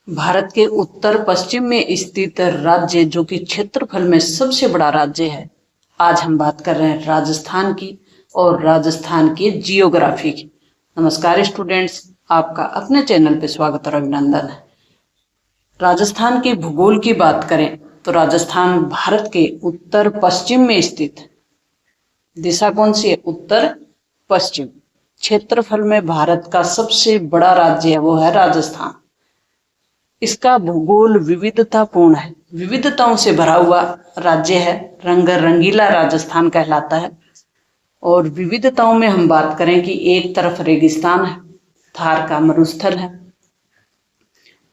भारत के उत्तर पश्चिम में स्थित राज्य जो कि क्षेत्रफल में सबसे बड़ा राज्य है। आज हम बात कर रहे हैं राजस्थान की और राजस्थान की जियोग्राफी की। नमस्कार स्टूडेंट्स, आपका अपने चैनल पे स्वागत और अभिनंदन है। राजस्थान के भूगोल की बात करें तो राजस्थान भारत के उत्तर पश्चिम में स्थित है। दिशा कौन सी है? उत्तर पश्चिम। क्षेत्रफल में भारत का सबसे बड़ा राज्य है वो है राजस्थान। इसका भूगोल विविधतापूर्ण है, विविधताओं से भरा हुआ राज्य है। रंग रंगीला राजस्थान कहलाता है। और विविधताओं में हम बात करें कि एक तरफ रेगिस्तान है, थार का मरुस्थल है,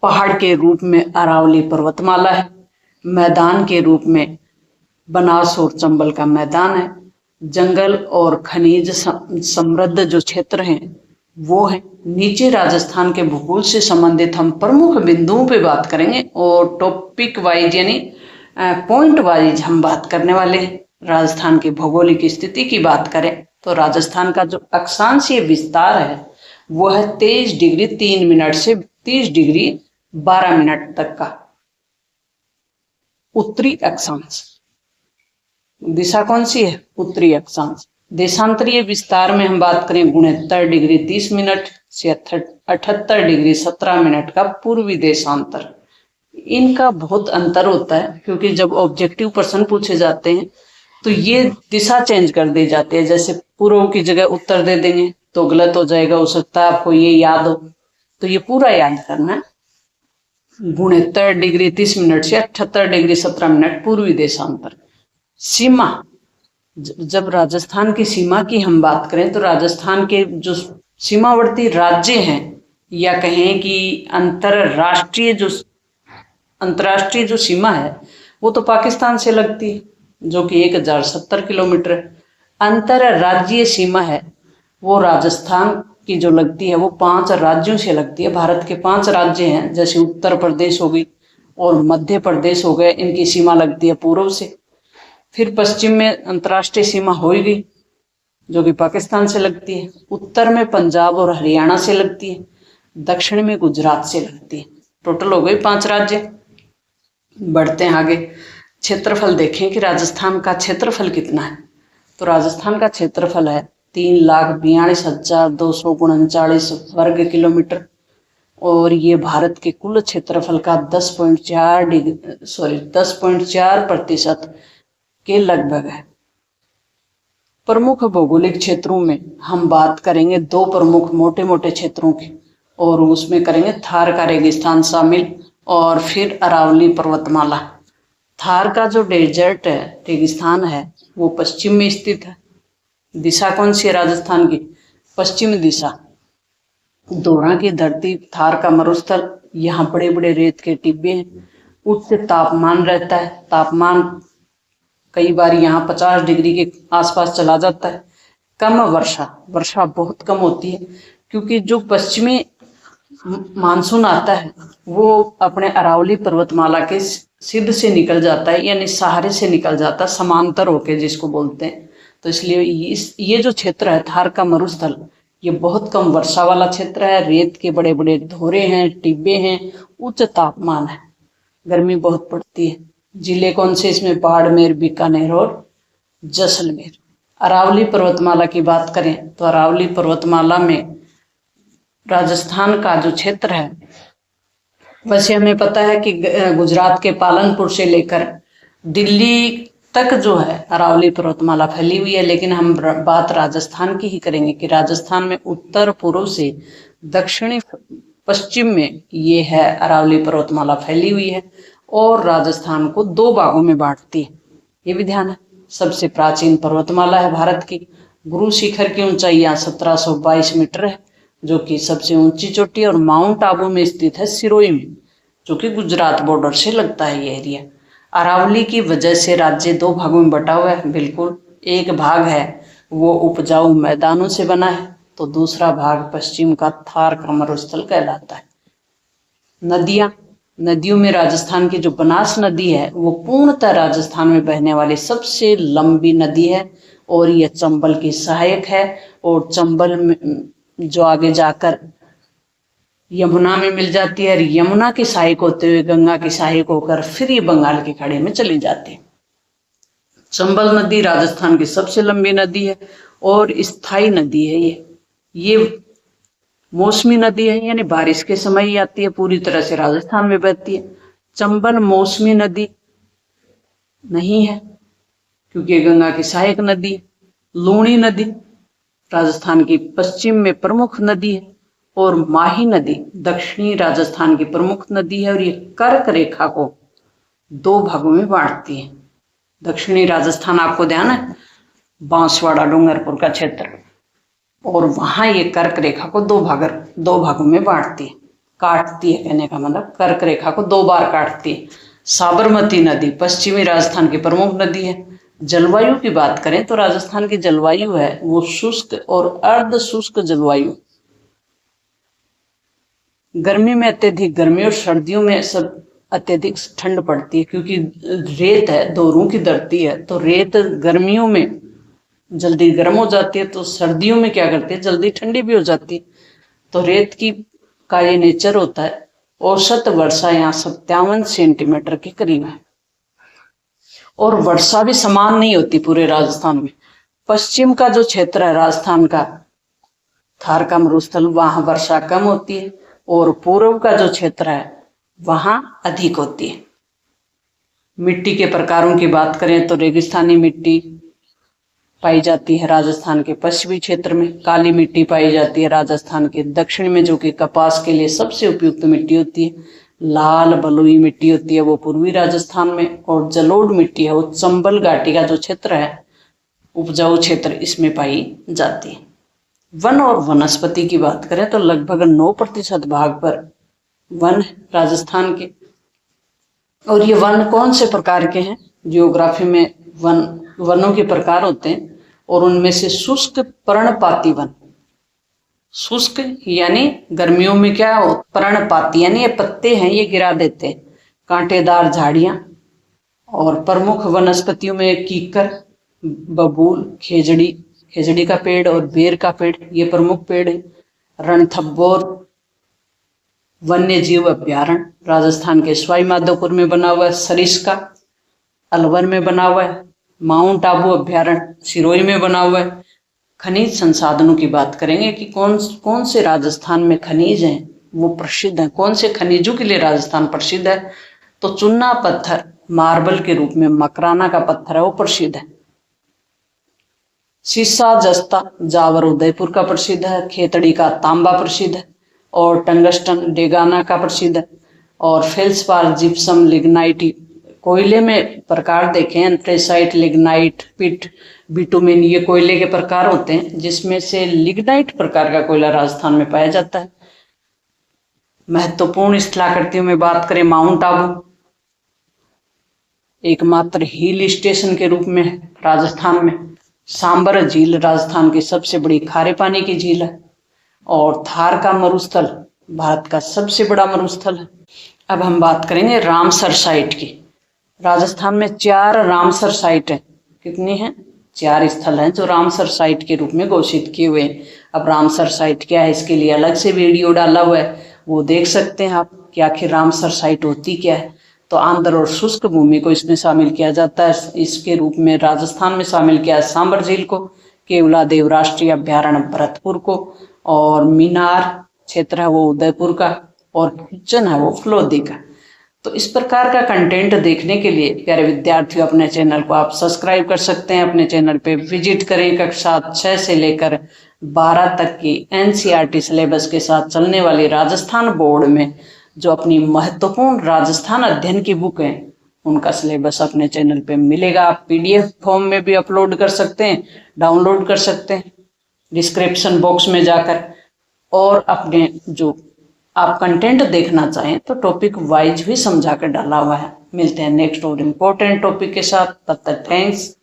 पहाड़ के रूप में अरावली पर्वतमाला है, मैदान के रूप में बनास और चंबल का मैदान है, जंगल और खनिज समृद्ध जो क्षेत्र हैं वो है। नीचे राजस्थान के भूगोल से संबंधित हम प्रमुख बिंदुओं पे बात करेंगे और टॉपिक वाइज यानी पॉइंट वाइज हम बात करने वाले हैं। राजस्थान की भौगोलिक स्थिति की बात करें तो राजस्थान का जो अक्षांशीय विस्तार है वो है 23 डिग्री 3 मिनट से 30 डिग्री 12 मिनट तक का उत्तरी अक्षांश। दिशा कौन सी है? उत्तरी अक्षांश। देशांतरीय विस्तार में हम बात करें 69 डिग्री 30 मिनट से 78 डिग्री 17 मिनट का पूर्वी देशांतर। इनका बहुत अंतर होता है क्योंकि जब ऑब्जेक्टिव प्रश्न पूछे जाते हैं तो ये दिशा चेंज कर दी जाती है। जैसे पूर्व की जगह उत्तर दे देंगे तो गलत हो जाएगा। हो सकता है आपको ये याद हो, तो ये पूरा याद करना है। 69 डिग्री 30 मिनट से 78 डिग्री 17 मिनट पूर्वी देशांतर। सीमा, जब राजस्थान की सीमा की हम बात करें तो राजस्थान के जो सीमावर्ती राज्य हैं या कहें कि अंतर्राष्ट्रीय जो सीमा है वो तो पाकिस्तान से लगती है जो कि 1070 किलोमीटर है। अंतर्राज्यीय सीमा है वो राजस्थान की जो लगती है वो 5 राज्यों से लगती है। भारत के 5 राज्य हैं, जैसे उत्तर प्रदेश हो गई और मध्य प्रदेश हो गए, इनकी सीमा लगती है पूर्व से। फिर पश्चिम में अंतर्राष्ट्रीय सीमा हो ही गई जो कि पाकिस्तान से लगती है। उत्तर में पंजाब और हरियाणा से लगती है, दक्षिण में गुजरात से लगती है। टोटल हो गई 5 राज्य। बढ़ते हैं आगे। क्षेत्रफल देखें कि राजस्थान का क्षेत्रफल कितना है। तो राजस्थान का क्षेत्रफल है 3,42,239 वर्ग किलोमीटर और ये भारत के कुल क्षेत्रफल का 10.4% के लगभग है। प्रमुख भौगोलिक क्षेत्रों में हम बात करेंगे 2 प्रमुख मोटे मोटे क्षेत्रों की, और उसमें करेंगे थार का रेगिस्तान शामिल और फिर अरावली पर्वतमाला। थार का जो डेजर्ट है, रेगिस्तान है, वो पश्चिम में स्थित है। दिशा कौन सी है राजस्थान की? पश्चिम दिशा। दोहरा की धरती, थार का मरुस्थल, यहाँ बड़े बड़े रेत के टिब्बे हैं। उच्च तापमान रहता है, तापमान कई बार यहाँ 50 डिग्री के आसपास चला जाता है। कम वर्षा बहुत कम होती है क्योंकि जो पश्चिमी मानसून आता है वो अपने अरावली पर्वतमाला के सिद्ध से निकल जाता है, यानी सहारे से निकल जाता है, समांतर होके जिसको बोलते हैं। तो इसलिए ये जो क्षेत्र है थार का मरुस्थल, ये बहुत कम वर्षा वाला क्षेत्र है। रेत के बड़े बड़े धोरे हैं, टिब्बे हैं, उच्च तापमान है, गर्मी बहुत पड़ती है। जिले कौन से इसमें? बाड़मेर, बीकानेर और जैसलमेर। अरावली पर्वतमाला की बात करें तो अरावली पर्वतमाला में राजस्थान का जो क्षेत्र है, वैसे हमें पता है कि गुजरात के पालनपुर से लेकर दिल्ली तक जो है अरावली पर्वतमाला फैली हुई है, लेकिन हम बात राजस्थान की ही करेंगे कि राजस्थान में उत्तर पूर्व से दक्षिणी पश्चिम में ये है अरावली पर्वतमाला फैली हुई है और राजस्थान को 2 भागों में बांटती है। ये भी ध्यान है। सबसे प्राचीन पर्वतमाला है भारत की। गुरु शिखर की ऊंचाई यहाँ 1722 मीटर है जो कि सबसे ऊंची चोटी, और माउंट आबू में स्थित है सिरोही में, जो कि गुजरात बॉर्डर से लगता है ये एरिया। अरावली की वजह से राज्य 2 भागों में बटा हुआ है। बिल्कुल, एक भाग है वो उपजाऊ मैदानों से बना है तो दूसरा भाग पश्चिम का थार का मरुस्थल कहलाता है। नदियों में राजस्थान की जो बनास नदी है वो पूर्णतः राजस्थान में बहने वाली सबसे लंबी नदी है और यह चंबल की सहायक है। और चंबल में जो आगे जाकर यमुना में मिल जाती है और यमुना की सहायक होते हुए गंगा की सहायक होकर फिर ये बंगाल की खाड़ी में चली जाती है। चंबल नदी राजस्थान की सबसे लंबी नदी है और स्थायी नदी है। ये मौसमी नदी है, यानी बारिश के समय ही आती है, पूरी तरह से राजस्थान में बहती है। चंबल मौसमी नदी नहीं है क्योंकि ये गंगा की सहायक नदी है। लूणी नदी राजस्थान की पश्चिम में प्रमुख नदी है और माही नदी दक्षिणी राजस्थान की प्रमुख नदी है और ये कर्क रेखा को 2 भागों में बांटती है। दक्षिणी राजस्थान आपको ध्यान है, बांसवाड़ा डूंगरपुर का क्षेत्र, और वहां ये कर्क रेखा को 2 भागों में बांटती है, काटती है, कहने का मतलब कर्क रेखा को 2 बार काटती है। साबरमती नदी पश्चिमी राजस्थान की प्रमुख नदी है। जलवायु की बात करें तो राजस्थान की जलवायु है वो शुष्क और अर्ध शुष्क जलवायु। गर्मी में अत्यधिक गर्मी और सर्दियों में सब अत्यधिक ठंड पड़ती है, क्योंकि रेत है, दोरों की धरती है, तो रेत गर्मियों में जल्दी गर्म हो जाती है, तो सर्दियों में क्या करती है, जल्दी ठंडी भी हो जाती है। तो रेत की का ये नेचर होता है। औसत वर्षा यहाँ 57 सेंटीमीटर के करीब है और वर्षा भी समान नहीं होती पूरे राजस्थान में। पश्चिम का जो क्षेत्र है राजस्थान का, थार का मरुस्थल, वहां वर्षा कम होती है और पूर्व का जो क्षेत्र है वहां अधिक होती है। मिट्टी के प्रकारों की बात करें तो रेगिस्तानी मिट्टी पाई जाती है राजस्थान के पश्चिमी क्षेत्र में। काली मिट्टी पाई जाती है राजस्थान के दक्षिण में, जो कि कपास के लिए सबसे उपयुक्त मिट्टी होती है। लाल बलुई मिट्टी होती है वो पूर्वी राजस्थान में, और जलोढ़ मिट्टी है वो चंबल घाटी का जो क्षेत्र है, उपजाऊ क्षेत्र, इसमें पाई जाती है। वन और वनस्पति की बात करें तो लगभग 9% भाग पर वन राजस्थान के। और ये वन कौन से प्रकार के हैं? जियोग्राफी में वनों के प्रकार होते हैं और उनमें से शुष्क पर्णपाती वन, शुष्क यानी गर्मियों में क्या हो, पर्णपाती यानी ये पत्ते हैं ये गिरा देते हैं, कांटेदार झाड़ियां। और प्रमुख वनस्पतियों में कीकर, बबूल, खेजड़ी का पेड़ और बेर का पेड़, ये प्रमुख पेड़ है। रणथंभौर वन्य जीव अभ्यारण्य राजस्थान के सवाई माधोपुर में बना हुआ है। सरिस्का अलवर में बना हुआ है। माउंट आबू अभ्यारण्य सिरोही में बना हुआ है। खनिज संसाधनों की बात करेंगे कि कौन से राजस्थान में खनिज हैं वो प्रसिद्ध हैं, कौन से खनिजों के लिए राजस्थान प्रसिद्ध है, तो चुन्ना पत्थर मार्बल के रूप में मकराना का पत्थर है वो प्रसिद्ध है। सीसा जस्ता जावर उदयपुर का प्रसिद्ध है। खेतड़ी का तांबा प्रसिद्ध है और टंगस्टन डेगाना का प्रसिद्ध है। और फेल्सपार जिप्सम लिग्नाइट, कोयले में प्रकार देखें, एंथ्रेसाइट, लिग्नाइट, पिट, बिटुमिन, ये कोयले के प्रकार होते हैं जिसमें से लिग्नाइट प्रकार का कोयला राजस्थान में पाया जाता है। महत्वपूर्ण स्थलाकृतियों में बात करें, माउंट आबू एकमात्र हिल स्टेशन के रूप में राजस्थान में। सांबर झील राजस्थान की सबसे बड़ी खारे पानी की झील है और थार का मरुस्थल भारत का सबसे बड़ा मरुस्थल है। अब हम बात करेंगे रामसर साइट की। राजस्थान में 4 रामसर साइट है। कितनी है? 4 स्थल हैं जो रामसर साइट के रूप में घोषित किए हुए हैं। अब रामसर साइट क्या है, इसके लिए अलग से वीडियो डाला हुआ है, वो देख सकते हैं आप कि आखिर रामसर साइट होती क्या है। तो आंध्र और शुष्क भूमि को इसमें शामिल किया जाता है। इसके रूप में राजस्थान में शामिल किया है सांबर झील को, केवलादेव राष्ट्रीय अभ्यारण्य भरतपुर को, और मीनार क्षेत्र है वो उदयपुर का, और किचन है वो फलोदी का। तो इस प्रकार का कंटेंट देखने के लिए प्यारे विद्यार्थियों अपने चैनल को आप सब्सक्राइब कर सकते हैं। अपने चैनल पे विजिट करें। कक्षा 6 से लेकर 12 तक की एनसीईआरटी सिलेबस के साथ चलने वाली राजस्थान बोर्ड में जो अपनी महत्वपूर्ण राजस्थान अध्ययन की बुक है उनका सिलेबस अपने चैनल पे मिलेगा। आप पीडीएफ फॉर्म में भी अपलोड कर सकते हैं, डाउनलोड कर सकते हैं डिस्क्रिप्शन बॉक्स में जाकर। और अपने जो आप कंटेंट देखना चाहें तो टॉपिक वाइज भी समझा कर डाला हुआ है। मिलते हैं नेक्स्ट और इम्पोर्टेंट टॉपिक के साथ, तब तक थैंक्स।